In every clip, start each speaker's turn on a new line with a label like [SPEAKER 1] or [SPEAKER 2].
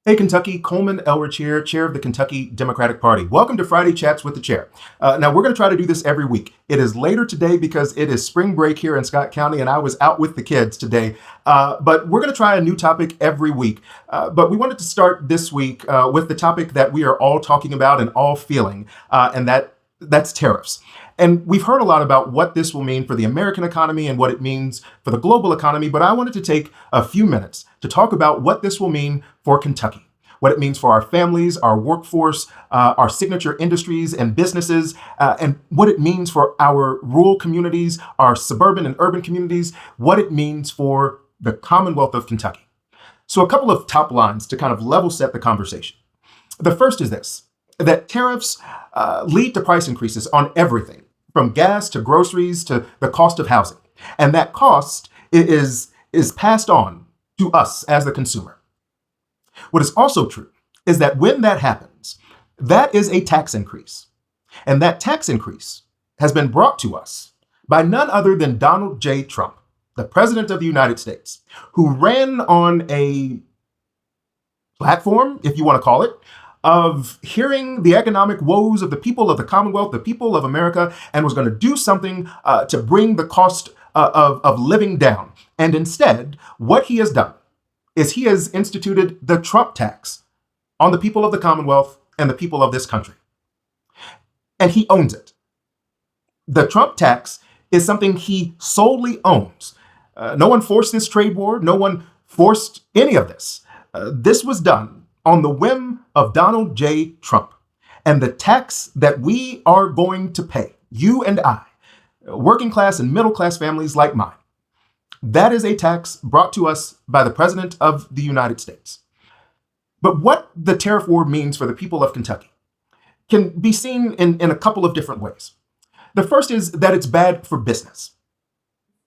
[SPEAKER 1] Hey, Kentucky, Coleman Elrich here, chair of the Kentucky Democratic Party. Welcome to Friday Chats with the Chair. Now, we're going to try to do this every week. It is later today because it is spring break here in Scott County, and I was out with the kids today. But we're going to try a new topic every week. But we wanted to start this week with the topic that we are all talking about and all feeling, and that's tariffs. And we've heard a lot about what this will mean for the American economy and what it means for the global economy, but I wanted to take a few minutes to talk about what this will mean for Kentucky, what it means for our families, our workforce, our signature industries and businesses, and what it means for our rural communities, our suburban and urban communities, what it means for the Commonwealth of Kentucky. So a couple of top lines to kind of level set the conversation. The first is this, that tariffs lead to price increases on everything, from gas to groceries to the cost of housing. And that cost is passed on to us as the consumer. What is also true is that when that happens, that is a tax increase. And that tax increase has been brought to us by none other than Donald J. Trump, the President of the United States, who ran on a platform, if you want to call it, of hearing the economic woes of the people of the Commonwealth, the people of America, and was going to do something to bring the cost of living down. And instead, what he has done is he has instituted the Trump tax on the people of the Commonwealth and the people of this country. And he owns it. The Trump tax is something he solely owns. No one forced this trade war. No one forced any of this. This was done on the whim of Donald J. Trump. And the tax that we are going to pay, you and I, working class and middle class families like mine, that is a tax brought to us by the President of the United States. But what the tariff war means for the people of Kentucky can be seen in a couple of different ways. The first is that it's bad for business.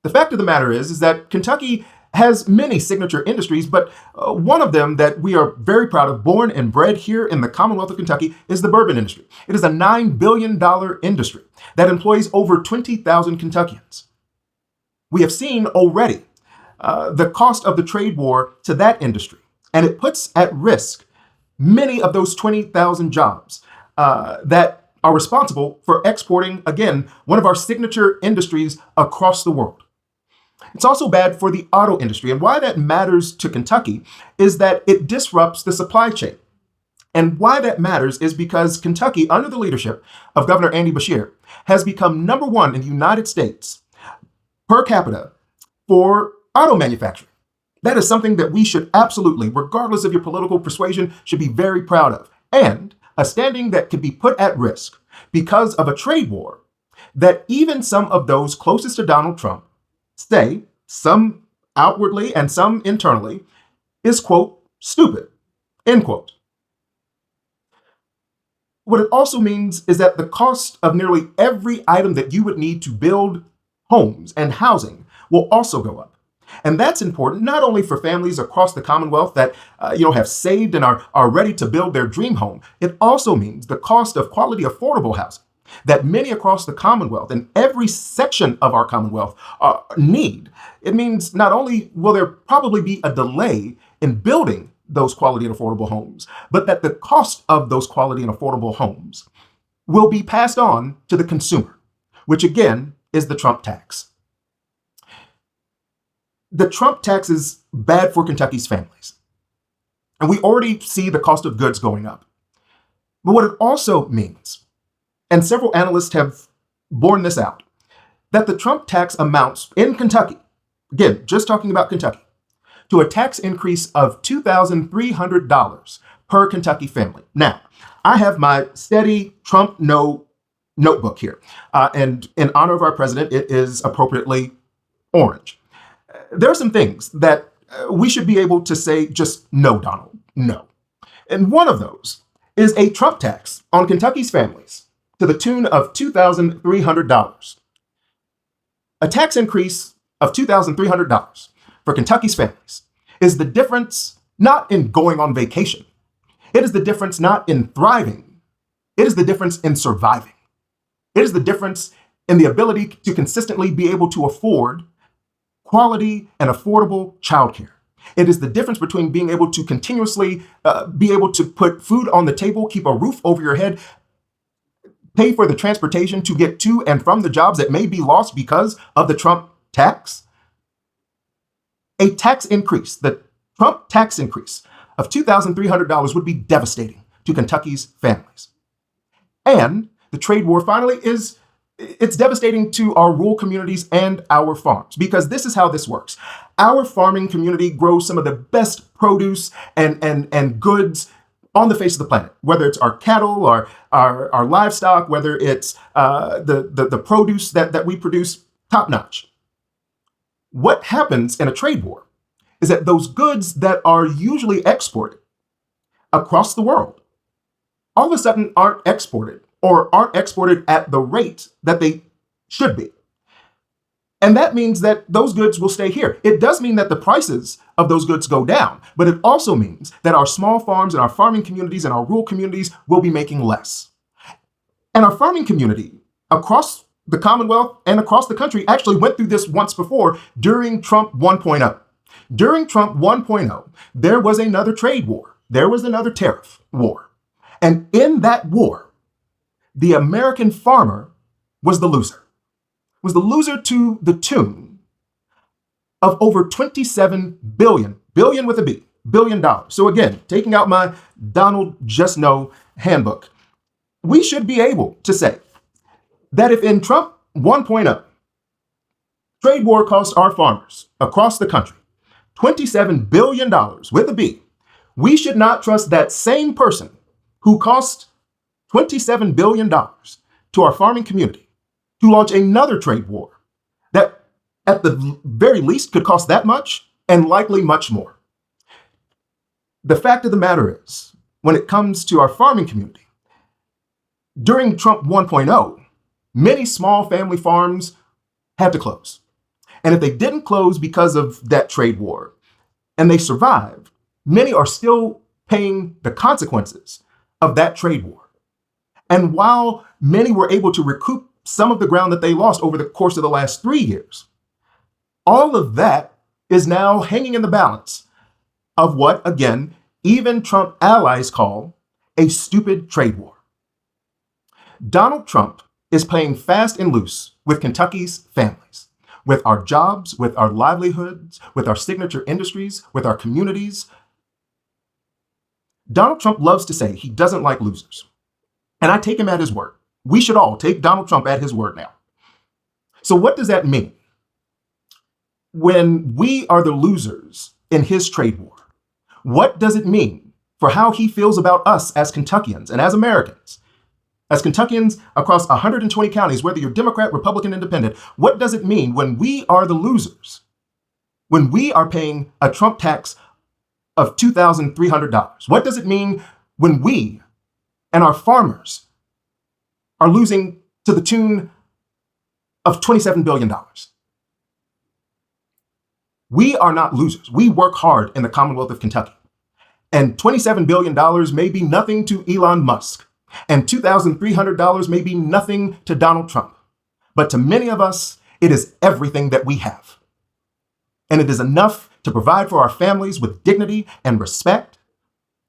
[SPEAKER 1] The fact of the matter is that Kentucky has many signature industries, but one of them that we are very proud of, born and bred here in the Commonwealth of Kentucky, is the bourbon industry. It is a $9 billion industry that employs over 20,000 Kentuckians. We have seen already the cost of the trade war to that industry, and it puts at risk many of those 20,000 jobs that are responsible for exporting, again, one of our signature industries across the world. It's also bad for the auto industry, and why that matters to Kentucky is that it disrupts the supply chain. And why that matters is because Kentucky, under the leadership of Governor Andy Beshear, has become number one in the United States per capita for auto manufacturing. That is something that we should absolutely, regardless of your political persuasion, should be very proud of. And a standing that could be put at risk because of a trade war that even some of those closest to Donald Trump say, some outwardly and some internally, is, quote, stupid, end quote. What it also means is that the cost of nearly every item that you would need to build homes and housing will also go up. And that's important not only for families across the Commonwealth that have saved and are ready to build their dream home. It also means the cost of quality affordable housing that many across the Commonwealth and every section of our Commonwealth need. It means not only will there probably be a delay in building those quality and affordable homes, but that the cost of those quality and affordable homes will be passed on to the consumer, which again is the Trump tax. The Trump tax is bad for Kentucky's families. And we already see the cost of goods going up. But what it also means, and several analysts have borne this out, that the Trump tax amounts in Kentucky, again, just talking about Kentucky, to a tax increase of $2,300 per Kentucky family. Now, I have my steady Trump no notebook here. And in honor of our president, it is appropriately orange. There are some things that we should be able to say just no, Donald, no. And one of those is a Trump tax on Kentucky's families to the tune of $2,300. A tax increase of $2,300 for Kentucky's families is the difference not in going on vacation. It is the difference not in thriving. It is the difference in surviving. It is the difference in the ability to consistently be able to afford quality and affordable childcare. It is the difference between being able to continuously be able to put food on the table, keep a roof over your head, pay for the transportation to get to and from the jobs that may be lost because of the Trump tax. A tax increase, the Trump tax increase of $2,300 would be devastating to Kentucky's families. And the trade war finally it's devastating to our rural communities and our farms, because this is how this works. Our farming community grows some of the best produce and goods on the face of the planet, whether it's our cattle or our livestock, whether it's the produce that we produce, top notch. What happens in a trade war is that those goods that are usually exported across the world all of a sudden aren't exported, or aren't exported at the rate that they should be. And that means that those goods will stay here. It does mean that the prices of those goods go down, but it also means that our small farms and our farming communities and our rural communities will be making less. And our farming community across the Commonwealth and across the country actually went through this once before during Trump 1.0. During Trump 1.0, there was another trade war. There was another tariff war. And in that war, the American farmer was the loser. Was the loser to the tune of over $27 billion with a B, $billion. So again, taking out my Donald Just Know handbook, we should be able to say that if in Trump 1.0, trade war cost our farmers across the country $27 billion with a B, we should not trust that same person who cost $27 billion to our farming community to launch another trade war that at the very least could cost that much and likely much more. The fact of the matter is, when it comes to our farming community, during Trump 1.0, many small family farms had to close. And if they didn't close because of that trade war and they survived, many are still paying the consequences of that trade war. And while many were able to recoup some of the ground that they lost over the course of the last 3 years, all of that is now hanging in the balance of what, again, even Trump allies call a stupid trade war. Donald Trump is playing fast and loose with Kentucky's families, with our jobs, with our livelihoods, with our signature industries, with our communities. Donald Trump loves to say he doesn't like losers. And I take him at his word. We should all take Donald Trump at his word now. So what does that mean? When we are the losers in his trade war, what does it mean for how he feels about us as Kentuckians and as Americans? As Kentuckians across 120 counties, whether you're Democrat, Republican, Independent, what does it mean when we are the losers? When we are paying a Trump tax of $2,300? What does it mean when we and our farmers are losing to the tune of $27 billion? We are not losers. We work hard in the Commonwealth of Kentucky. And $27 billion may be nothing to Elon Musk. And $2,300 may be nothing to Donald Trump. But to many of us, it is everything that we have. And it is enough to provide for our families with dignity and respect.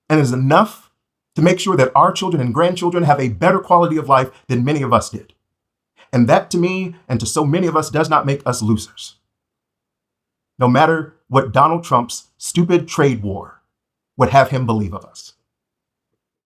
[SPEAKER 1] And it is enough to make sure that our children and grandchildren have a better quality of life than many of us did. And that, to me and to so many of us, does not make us losers, no matter what Donald Trump's stupid trade war would have him believe of us.